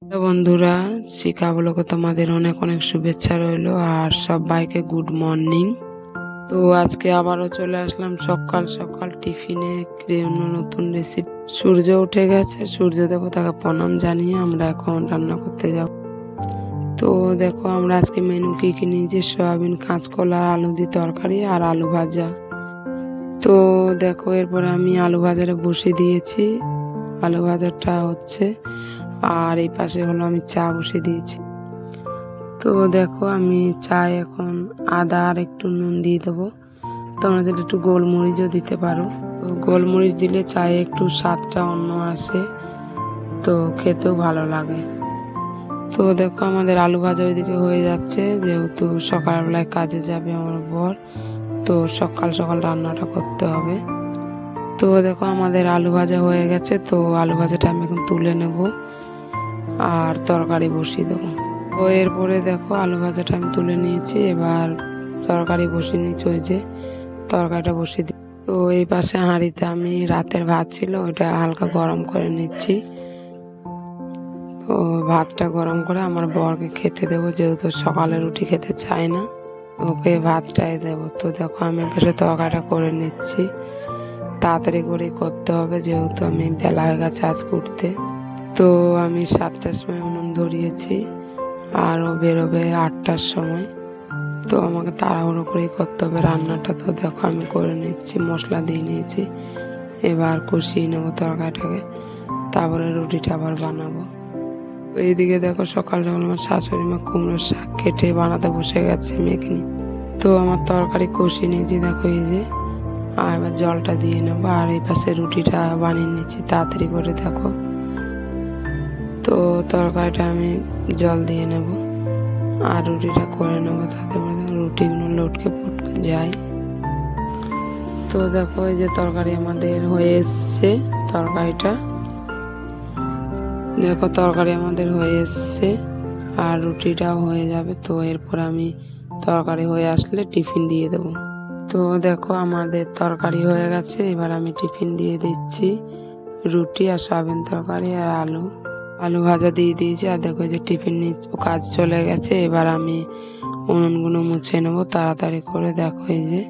Hello বন্ধুরা, শিখা ব্লগে তোমাদের অনেক অনেক শুভেচ্ছা রইলো আর সবাইকে গুড মর্নিং। তো আজকে আবারও চলে আসলাম সকাল সকাল টিফিনে অন্য নতুন রেসিপি। সূর্য উঠে গেছে, সূর্য দেবতাকে প্রণাম জানিয়ে আমরা এখন রান্না করতে যাব। তো দেখো আমরা আজকে মেনু কি কি নিয়েছি, সয়াবিন, কাঁচকলা, আলু দিয়ে তরকারি আর আলু ভাজা। তো দেখো এরপরে আমি আলু ভাজাটা বসিয়ে দিয়েছি, আলু ভাজাটা হচ্ছে, আর এই পাশে হলো আমি চা বসিয়ে দিয়েছি। তো দেখো আমি চায়ে এখন আদা আর একটু নুন দিয়ে দেবো। তোমরা যদি একটু গোলমরিচও দিতে পারো, তো গোলমরিচ দিলে চায়ে একটু স্বাদটা অন্য আসে, তো খেতেও ভালো লাগে। তো দেখো আমাদের আলু ভাজা ওইদিকে হয়ে যাচ্ছে, যেহেতু সকালবেলায় কাজে যাবে আমার বর, তো সকাল সকাল রান্নাটা করতে হবে। তো দেখো আমাদের আলু ভাজা হয়ে গেছে, তো আলু ভাজাটা আমি এখন তুলে নেব আর তরকারি বসিয়ে দেবো। তো এরপরে দেখো আলু ভাজাটা আমি তুলে নিয়েছি, এবার তরকারি বসিয়ে নিয়েছি, ওই যে তরকারিটা বসিয়ে দিই। তো এই পাশে হাঁড়িতে আমি রাতের ভাত ছিল ওইটা হালকা গরম করে নিচ্ছি। তো ভাতটা গরম করে আমার বরকে খেতে দেবো, যেহেতু সকালে রুটি খেতে চায় না, ওকে ভাতটাই দেবো। তো দেখো আমি পাশে তরকারিটা করে নিচ্ছি, তাড়াতাড়ি করে করতে হবে যেহেতু আমি বেলা হয়ে গেছে আজকে উঠতে। তো আমি 7টার সময় উনুন ধরিয়েছি আর ও বেরোবে 8টার সময়, তো আমাকে তাড়াহুড়ো করেই করতে হবে রান্নাটা। তো দেখো আমি করে নিচ্ছি, মশলা দিয়ে নিয়েছি, এবার কষিয়ে নেবো তরকারিটাকে, তারপরে রুটিটা আবার বানাবো। তো এইদিকে দেখো সকাল সকাল আমার শাশুড়ি মা কুমড়োর শাক কেটে বানাতে বসে গেছে মেখে নিয়ে। তো আমার তরকারি কষিয়ে নিয়েছি দেখো এই যে, আর এবার জলটা দিয়ে নেবো, আর এই পাশে রুটিটা বানিয়ে নিচ্ছি তাড়াতাড়ি করে। দেখো তো তরকারিটা আমি জল দিয়ে নেব আর রুটিটা করে নেবো, তাতে রুটিগুলো লটকে পটকে যায়। তো দেখো এই যে তরকারি আমাদের হয়ে এসছে, তরকারিটা দেখো তরকারি আমাদের হয়ে এসছে আর রুটিটাও হয়ে যাবে। তো এরপর আমি তরকারি হয়ে আসলে টিফিন দিয়ে দেবো। তো দেখো আমাদের তরকারি হয়ে গেছে, এবার আমি টিফিন দিয়ে দিচ্ছি, রুটি আর সয়াবিন তরকারি আর আলু ভাজা দিয়ে দিয়েছি। আর দেখো যে টিফিন কাজ চলে গেছে, এবার আমি উনুনগুলো মুছে নেবো তাড়াতাড়ি করে। দেখো এই যে,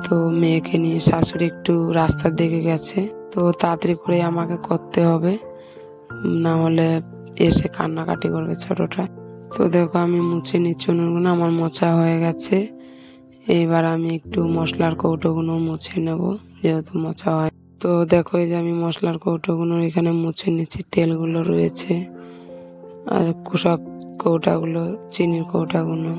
তো মেয়েকে নিয়ে শাশুড়ি একটু রাস্তার দিকে গেছে, তো তাড়াতাড়ি করে আমাকে করতে হবে, না হলে এসে কান্নাকাটি করবে ছোটটা। তো দেখো আমি মুছে নিচ্ছি উনুনগুলো, আমার মোছা হয়ে গেছে। এইবার আমি একটু মশলার কৌটোগুলো মুছে নেব, যেহেতু মোছা হয়। তো দেখো এই যে আমি মশলার কৌটোগুলো এখানে মুছে নিচ্ছি, তেলগুলো রয়েছে আর সব কৌটাগুলো, চিনির কৌটাগুলো।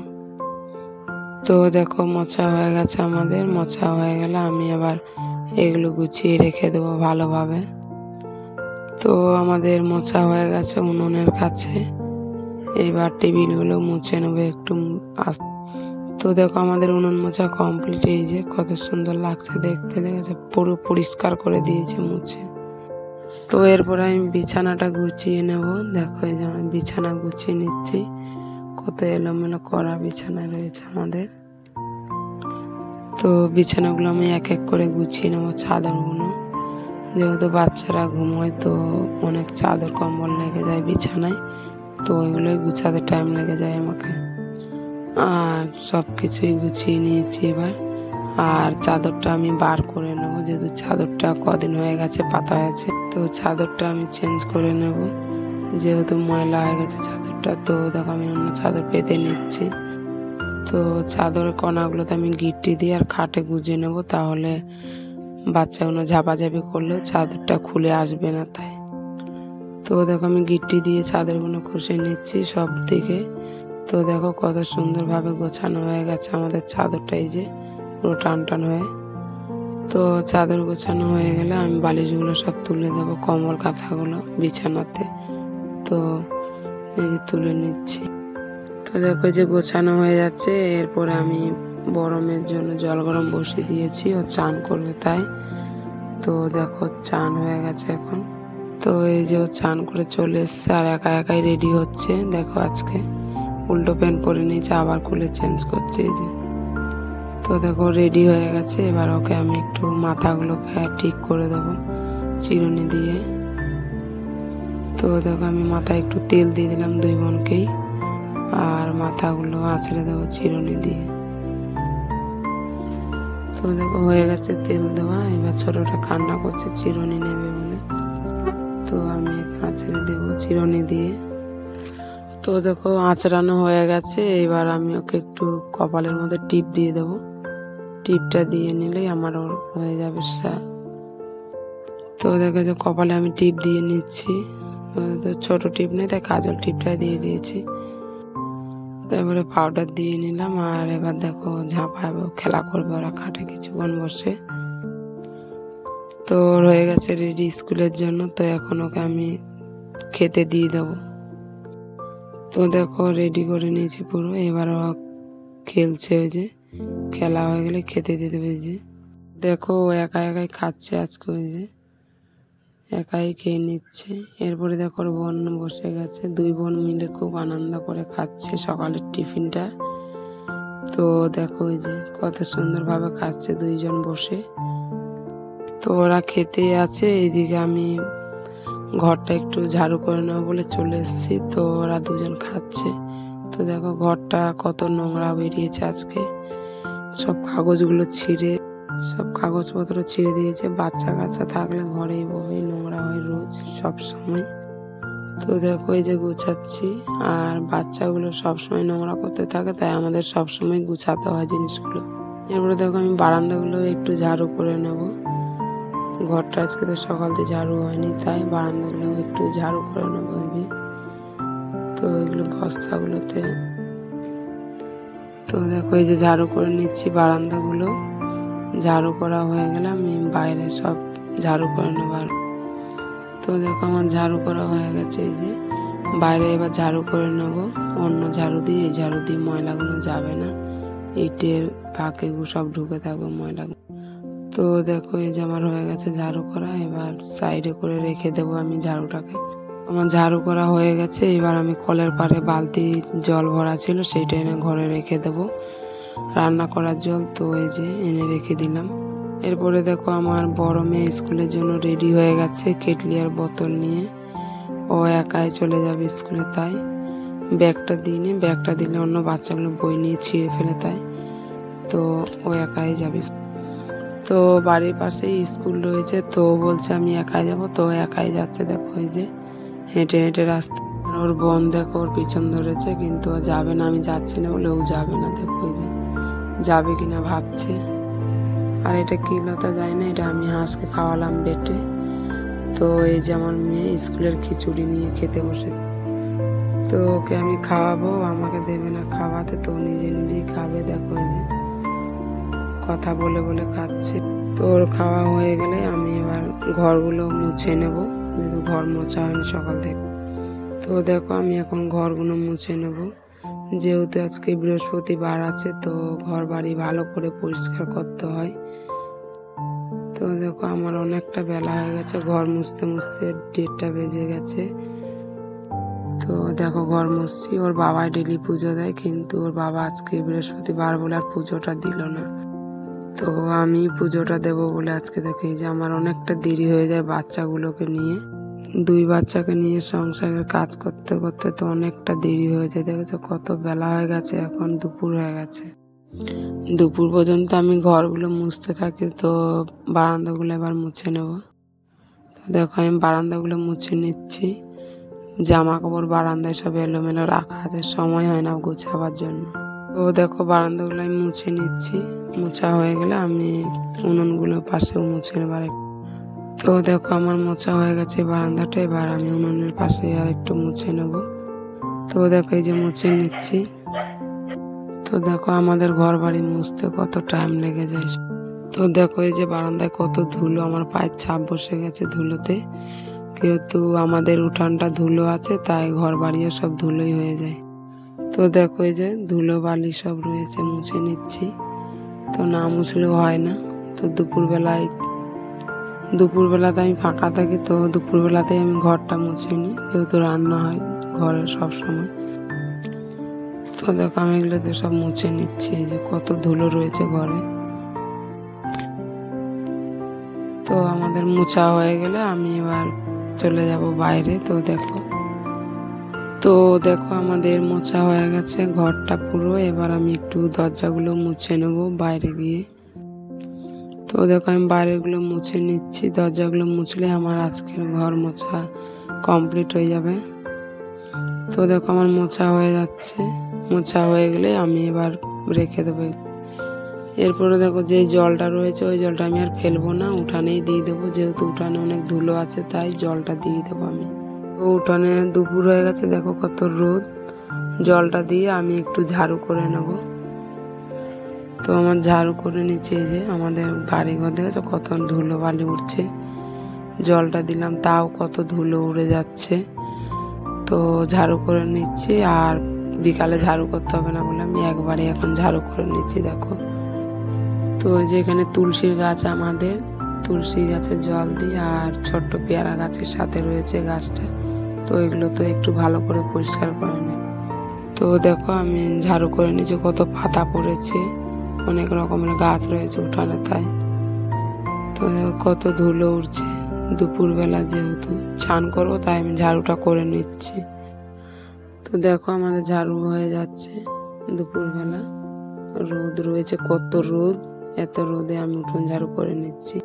তো দেখো মোছা হয়ে গেছে, আমাদের মোছা হয়ে গেলে আমি আবার এগুলো গুছিয়ে রেখে দেবো ভালোভাবে। তো আমাদের মোছা হয়ে গেছে উনুনের কাছে, এবার টেবিলগুলো মুছে নেবো একটু তো দেখো আমাদের উনুন মোছা কমপ্লিট, এই যে কত সুন্দর লাগছে দেখতে, দেখেছে পুরো পরিষ্কার করে দিয়েছে মুছে। তো এরপরে আমি বিছানাটা গুছিয়ে নেব। দেখো এই যে আমি বিছানা গুছিয়ে নিচ্ছি, কত এলোমেলো করা বিছানা রয়েছে আমাদের। তো বিছানাগুলো আমি এক এক করে গুছিয়ে নেবো, চাদরগুলো, যেহেতু বাচ্চারা ঘুমোয় তো অনেক চাদর কম্বল লেগে যায় বিছানায়, তো ওইগুলোই গুছাতে টাইম লেগে যায় আমাকে। আর সব কিছুই গুছিয়ে নিয়েছি এবার, আর চাদরটা আমি বার করে নেব, যেহেতু চাদরটা কদিন হয়ে গেছে পাতা হয়েছে, তো চাদরটা আমি চেঞ্জ করে নেব, যেহেতু ময়লা হয়ে গেছে চাদরটা। তো দেখো আমি অন্য চাদর পেতে নিচ্ছি। তো চাদরের কণাগুলোতে আমি গিট্টি দিয়ে আর খাটে গুঁজে নেব, তাহলে বাচ্চাগুলো ঝাপাঝাপি করলেও চাদরটা খুলে আসবে না তাই। তো দেখো আমি গিট্টি দিয়ে চাদরগুলো খুশে নিচ্ছি সব দিকে। তো দেখো কত সুন্দরভাবে গোছানো হয়ে গেছে আমাদের চাদরটা, এই যে পুরো টান টান হয়ে। তো চাদর গোছানো হয়ে গেলে আমি বালিশগুলো সব তুলে দেবো, কম্বল কাঁথাগুলো বিছানাতে। তো এই যে তুলে নিচ্ছি। তো দেখো যে গোছানো হয়ে যাচ্ছে, এরপরে আমি গরমের জন্য জল গরম বসিয়ে দিয়েছি, ও চান করবে তাই। তো দেখো চান হয়ে গেছে এখন। তো এই যে ও চান করে চলে এসছে আর একা একাই রেডি হচ্ছে। দেখো আজকে উল্টো প্যান্ট পরে নিয়েছে, আবার খুলে চেঞ্জ করছে এই যে। তো দেখো রেডি হয়ে গেছে, এবার ওকে আমি একটু মাথাগুলোকে ঠিক করে দেবো চিরুনি দিয়ে। তো তো দেখো আমি মাথায় একটু তেল দিয়ে দিলাম দুই বোনকেই, আর মাথাগুলো আঁচড়ে দেবো চিরুনি দিয়ে। তো দেখো হয়ে গেছে তেল দেওয়া। এবার ছোটটা কান্না করছে চিরুনি নেবে বলে, তো আমি আঁচড়ে দেবো চিরুনি দিয়ে। তো দেখো আঁচড়ানো হয়ে গেছে। এবার আমি ওকে একটু কপালের মধ্যে টিপ দিয়ে দেবো। টিপটা দিয়ে নিলেই আমার ওর হয়ে যাবে সেটা। তো দেখো যে কপালে আমি টিপ দিয়ে নিচ্ছি, তো ছোট টিপ নেই তাই কাজল টিপটা দিয়ে দিয়েছি। তারপরে পাউডার দিয়ে নিলাম। আর এবার দেখো ঝাঁপাবো, খেলা করবে ওরা খাটে কিছুক্ষণ বসে। তো হয়ে গেছে রেডি স্কুলের জন্য। তো এখন ওকে আমি খেতে দিয়ে দেবো। তো দেখো রেডি করে নিয়েছি পুরো। এবার ও খেলছে, ওই যে খেলা হয়ে গেলে খেতে দিয়ে দেবে। যে দেখো ও একা একাই খাচ্ছে আজকে, ওই যে একাই খেয়ে নিচ্ছে। এরপরে দেখো ওর বোন বসে গেছে, দুই বোন মিলে খুব আনন্দ করে খাচ্ছে সকালের টিফিনটা। তো দেখো ওই যে কত সুন্দরভাবে খাচ্ছে দুইজন বসে। তো ওরা খেতে আছে, এইদিকে আমি ঘরটা একটু ঝাড়ু করে নেবো বলে চলে এসেছি। তো ওরা দুজন খাচ্ছে। তো দেখো ঘরটা কত নোংরা বেরিয়েছে আজকে, সব কাগজগুলো ছিঁড়ে, সব কাগজপত্র ছিঁড়ে দিয়েছে। বাচ্চা কাচ্চা থাকলে ঘরে এইভাবেই নোংরা হয় রোজ সব সময়। তো দেখো এই যে গুছাচ্ছি, আর বাচ্চাগুলো সবসময় নোংরা করতে থাকে, তাই আমাদের সবসময় গুছাতে হয় জিনিসগুলো। এরপরে দেখো আমি বারান্দাগুলো একটু ঝাড়ু করে নেব। ঘরটা আজকে তো সকাল থেকে ঝাড়ু হয়নি, তাই বারান্দাগুলো একটু ঝাড়ু করে নেবো। যে তো এগুলো বস্তাগুলোতে, তো দেখো এই যে ঝাড়ু করে নিচ্ছি বারান্দাগুলো। ঝাড়ু করা হয়ে গেলে আমি বাইরে সব ঝাড়ু করে নেব। তো দেখো আমার ঝাড়ু করা হয়ে গেছে। এই যে বাইরে এবার ঝাড়ু করে নেব অন্য ঝাড়ু দিয়ে। এই ঝাড়ু দিয়ে ময়লাগুলো যাবে না, ইটের ফাঁকে সব ঢুকে থাকবে ময়লাগুলো। তো দেখো এই যে আমার হয়ে গেছে ঝাড়ু করা। এবার সাইডে করে রেখে দেবো আমি ঝাড়ুটাকে। আমার ঝাড়ু করা হয়ে গেছে। এবার আমি কলের পাড়ে বালতি জল ভরা ছিল, সেইটা এনে ঘরে রেখে দেবো, রান্না করার জল। তো এই যে এনে রেখে দিলাম। এরপরে দেখো আমার বড় মেয়ে স্কুলের জন্য রেডি হয়ে গেছে কেটলি আর বোতল নিয়ে। ও একাই চলে যাবে স্কুলে, তাই ব্যাগটা দিইনি। ব্যাগটা দিলে অন্য বাচ্চাগুলো বই নিয়ে ছিঁড়ে ফেলে, তাই তো ও একাই যাবে। তো বাড়ির পাশেই স্কুল রয়েছে, তো বলছে আমি একাই যাব। তো একাই যাচ্ছে। দেখো এই যে হেঁটে হেঁটে রাস্তা। ওর বোন দেখো ওর পিছন ধরেছে, কিন্তু ও যাবে না, আমি যাচ্ছি না বলে ও যাবে না। দেখো এই যে যাবে কিনা ভাবছে। আর এটা কি লতা যায় না, এটা আমি হাঁসকে খাওয়ালাম বেটে। তো এই যে আমার মেয়ে স্কুলের খিচুড়ি নিয়ে খেতে বসেছে। তো ওকে আমি খাওয়াবো, আমাকে দেবে না খাওয়াতে, তো নিজে নিজেই খাবে। দেখো এই যে কথা বলে বলে খাচ্ছে। তো ওর খাওয়া হয়ে গেলে আমি এবার ঘরগুলো মুছে নেব, যেহেতু ঘর মোছা হয়নি সকাল থেকে। তো দেখো আমি এখন ঘরগুলো মুছে নেব, যেহেতু আজকে বৃহস্পতিবার আছে। তো ঘর বাড়ি ভালো করে পরিষ্কার করতে হয়। তো দেখো আমার অনেকটা বেলা হয়ে গেছে, ঘর মুছতে মুছতে 1:30টা বেজে গেছে। তো দেখো ঘর মুছছি। ওর বাবা ডেলি পুজো দেয়, কিন্তু ওর বাবা আজকে বৃহস্পতিবার বলে আর পুজোটা দিল না। তো আমি পুজোটা দেব বলে আজকে দেখি যে আমার অনেকটা দেরি হয়ে যায় বাচ্চাগুলোকে নিয়ে। দুই বাচ্চাকে নিয়ে সংসারের কাজ করতে করতে তো অনেকটা দেরি হয়ে যায়। দেখেছো কত বেলা হয়ে গেছে, এখন দুপুর হয়ে গেছে। দুপুর পর্যন্ত আমি ঘরগুলো মুছতে থাকি। তো বারান্দাগুলো এবার মুছে নেব। তো দেখো আমি বারান্দাগুলো মুছে নিচ্ছি। জামা কাপড় বারান্দায় সব এলোমেলো রাখা আছে, সময় হয় না গোছাবার জন্য। তো দেখো বারান্দাগুলো আমি মুছে নিচ্ছি। মোছা হয়ে গেলে আমি উনুনগুলো পাশেও মুছে নেবার। তো দেখো আমার মোছা হয়ে গেছে বারান্দাটা। এবার আমি উনুনের পাশে আর একটু মুছে নেব। তো দেখো এই যে মুছে নিচ্ছি। তো দেখো আমাদের ঘর বাড়ি মুছতে কত টাইম লেগে যায়। তো দেখো এই যে বারান্দায় কত ধুলো, আমার পায়ের ছাপ বসে গেছে ধুলোতে। যেহেতু আমাদের উঠানটা ধুলো আছে, তাই ঘর বাড়িও সব ধুলোই হয়ে যায়। তো দেখো এই যে ধুলো বালি সব রয়েছে, মুছে নিচ্ছি। তো না মুছলেও হয় না। তো দুপুরবেলাতে আমি ফাঁকা থাকি, তো দুপুরবেলাতেই আমি ঘরটা মুছে নিই, যেহেতু রান্না হয় ঘরে সব সময়। তো দেখো আমি এগুলোতে সব মুছে নিচ্ছি। এই যে কত ধুলো রয়েছে ঘরে। তো আমাদের মোছা হয়ে গেলে আমি এবার চলে যাব বাইরে। তো দেখো আমাদের মোছা হয়ে গেছে ঘরটা পুরো। এবার আমি একটু দরজাগুলো মুছে নেব বাইরে গিয়ে। তো দেখো আমি বাইরেগুলো মুছে নিচ্ছি। দরজাগুলো মুছলে আমার আজকের ঘর মোছা কমপ্লিট হয়ে যাবে। তো দেখো আমার মোছা হয়ে যাচ্ছে। মোছা হয়ে গেলে আমি এবার রেখে দেবো। এরপরে দেখো যে জলটা রয়েছে ওই জলটা আমি আর ফেলবো না, উঠানেই দিয়ে দেবো। যেহেতু উঠানে অনেক ধুলো আছে তাই জলটা দিয়ে দেবো আমি। তো উঠানে দুপুর হয়ে গেছে, দেখো কত রোদ। জলটা দিয়ে আমি একটু ঝাড়ু করে নেব। তো আমার ঝাড়ু করে নিচ্ছে যে আমাদের বাড়ি ঘর দেখেছো কত ধুলো বালি উঠছে। জলটা দিলাম তাও কত ধুলো উড়ে যাচ্ছে। তো ঝাড়ু করে নিচ্ছি, আর বিকালে ঝাড়ু করতে হবে না বলে আমি একবারে এখন ঝাড়ু করে নিচ্ছি। দেখো তো যেখানে তুলসীর গাছ, আমাদের তুলসী গাছের জল দিই, আর ছোট্ট পেয়ারা গাছের সাথে রয়েছে গাছটা। তো এগুলো তো একটু ভালো করে পরিষ্কার করে নিই। তো দেখো আমি ঝাড়ু করে নিচ্ছি, কত পাতা পড়েছে, অনেক রকমের গাছ রয়েছে উঠানে তাই। তো কত ধুলো উঠছে। দুপুরবেলা যেহেতু চান করবো তাই আমি ঝাড়ুটা করে নিচ্ছি। তো দেখো আমাদের ঝাড়ু হয়ে যাচ্ছে। দুপুরবেলা রোদ রয়েছে, কত রোদ, এত রোদে আমি উঠোন ঝাড়ু করে নিচ্ছি।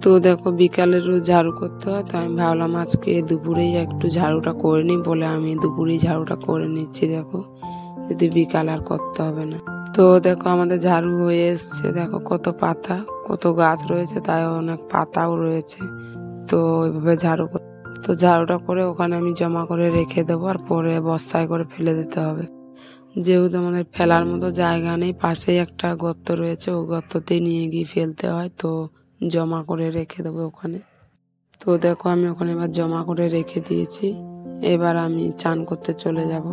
তো দেখো বিকালের রোজ ঝাড়ু করতে হয়, তো আমি ভাবলাম আজকে দুপুরেই একটু ঝাড়ুটা করে নিই বলে আমি দুপুরেই ঝাড়ুটা করে নিচ্ছি। দেখো যদি বিকাল আর করতে হবে না। তো দেখো আমাদের ঝাড়ু হয়ে এসছে। দেখো কত পাতা, কত গাছ রয়েছে তাই অনেক পাতাও রয়েছে। তো ওইভাবে তো ঝাড়ুটা করে ওখানে আমি জমা করে রেখে দেবো, আর পরে বস্তায় করে ফেলে দিতে হবে। যেহেতু আমাদের ফেলার মতো জায়গা নেই, পাশেই একটা গর্ত রয়েছে, ওই গর্ততে নিয়ে গিয়ে ফেলতে হয়। তো জমা করে রেখে দেবো ওখানে। তো দেখো আমি ওখানে এবার জমা করে রেখে দিয়েছি। এবার আমি চান করতে চলে যাব।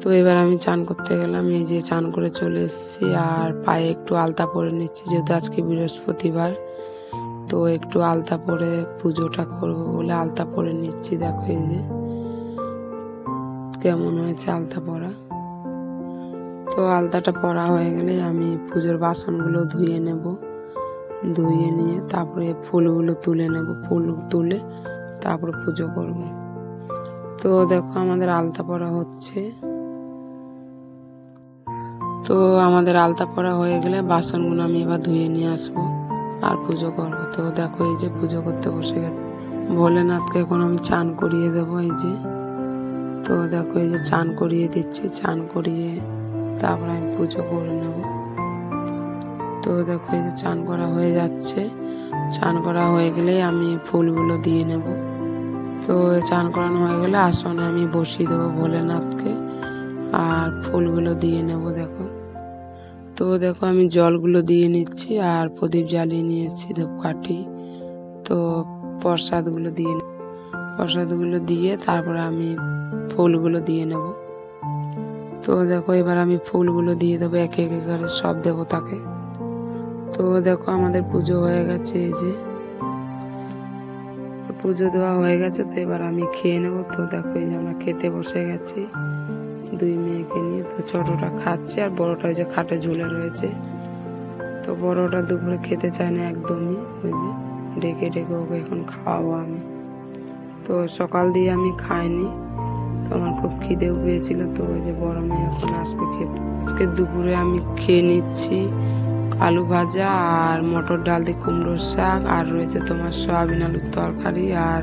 তো এবার আমি চান করতে গেলাম, এই যে চান করে চলে এসেছি, আর পায়ে একটু আলতা পরে নিচ্ছি যেহেতু আজকে বৃহস্পতিবার। তো একটু আলতা পরে পুজোটা করবো বলে আলতা পরে নিচ্ছি। দেখো এই যে কেমন হয়েছে আলতা পরা। তো আলতাটা পরা হয়ে গেলে আমি পুজোর বাসনগুলো ধুয়ে নেব। ধুয়ে নিয়ে তারপরে ফুলগুলো তুলে নেব। ফুল তুলে তারপরে পুজো করব। তো দেখো আমাদের আলতা পরা হচ্ছে। তো আমাদের আলতা পরা হয়ে গেলে বাসনগুলো আমি এবার ধুয়ে নিয়ে আসবো আর পুজো করবো। তো দেখো এই যে পুজো করতে বসে গেছে। ভোলেনাথকে এখন আমি চান করিয়ে দেবো এই যে। তো দেখো এই যে চান করিয়ে দিচ্ছি, চান করিয়ে তারপর আমি পুজো করে নেব। তো দেখো এই যে চান করা হয়ে যাচ্ছে। চান করা হয়ে গেলে আমি ফুলগুলো দিয়ে নেব। তো চান করানো হয়ে গেলে আসনে আমি বসিয়ে দেবো ভোলেনাথকে, আর ফুলগুলো দিয়ে নেব। তো দেখো আমি জলগুলো দিয়ে নিচ্ছি, আর প্রদীপ জ্বালিয়ে নিয়েছি ধূপকাঠি। তো প্রসাদগুলো দিয়ে তারপরে আমি ফুলগুলো দিয়ে নেব। তো দেখো এবার আমি ফুলগুলো দিয়ে দেবো একে একে করে সব দেবতাকে। তো দেখো আমাদের পুজো হয়ে গেছে এই যে। তো পুজো দেওয়া হয়ে গেছে, তো এবার আমি খেয়ে নেবো। তো দেখো এই যে আমরা খেতে বসে গেছি দুই মেয়েকে নিয়ে। তো ছোটটা খাচ্ছে আর বড়টা ওই যে খাটে ঝুলে রয়েছে। তো বড়টা দুপুরে খেতে চায় না একদমই, ওই যে ডেকে ডেকে ওকে এখন খাওয়াবো আমি। তো সকাল দিয়ে আমি খাইনি, তো আমার খুব খিদেও পেয়েছিল। তো ওই যে বড় মেয়ে এখন আসবে খেতে। আজকে দুপুরে আমি খেয়ে নিচ্ছি আলু ভাজা আর মটর ডাল দিয়ে কুমড়োর শাক, আর রয়েছে তোমার সয়াবিন আলুর তরকারি আর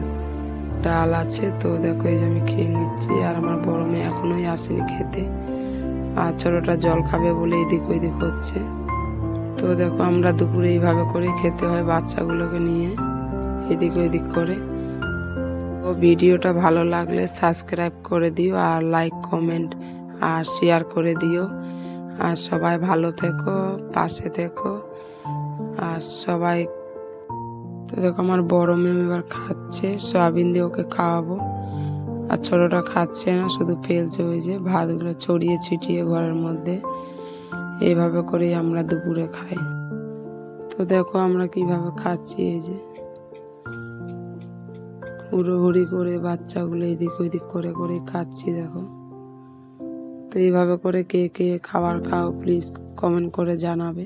ডাল আছে। তো দেখো এই যে আমি খেয়ে নিচ্ছি, আর আমার বড় মেয়ে এখনোই আসেনি খেতে, আর ছোটটা জল খাবে বলে এদিক ওইদিক হচ্ছে। তো দেখো আমরা দুপুরে এইভাবে করে খেতে হয় বাচ্চাগুলোকে নিয়ে এদিক ওইদিক করে। তো ভিডিওটা ভালো লাগলে সাবস্ক্রাইব করে দিও, আর লাইক কমেন্ট আর শেয়ার করে দিও। আর সবাই ভালো থেকো, পাশে থেকো আর সবাই। তো দেখো আমার বড় মেয়ে এবার খাচ্ছে, সয়াবিন দিয়ে ওকে খাওয়াবো। আর ছোটটা খাচ্ছে না, শুধু ফেলছে ওই যে ভাতগুলো ছড়িয়ে ছিটিয়ে ঘরের মধ্যে। এইভাবে করেই আমরা দুপুরে খাই। তো দেখো আমরা কিভাবে খাচ্ছি, এই যে হুড়োহুড়ি করে বাচ্চাগুলো এদিক ওইদিক করে করে খাচ্ছি দেখো। তো এইভাবে করে কে কে খাবার খাও প্লিজ কমেন্ট করে জানাবে।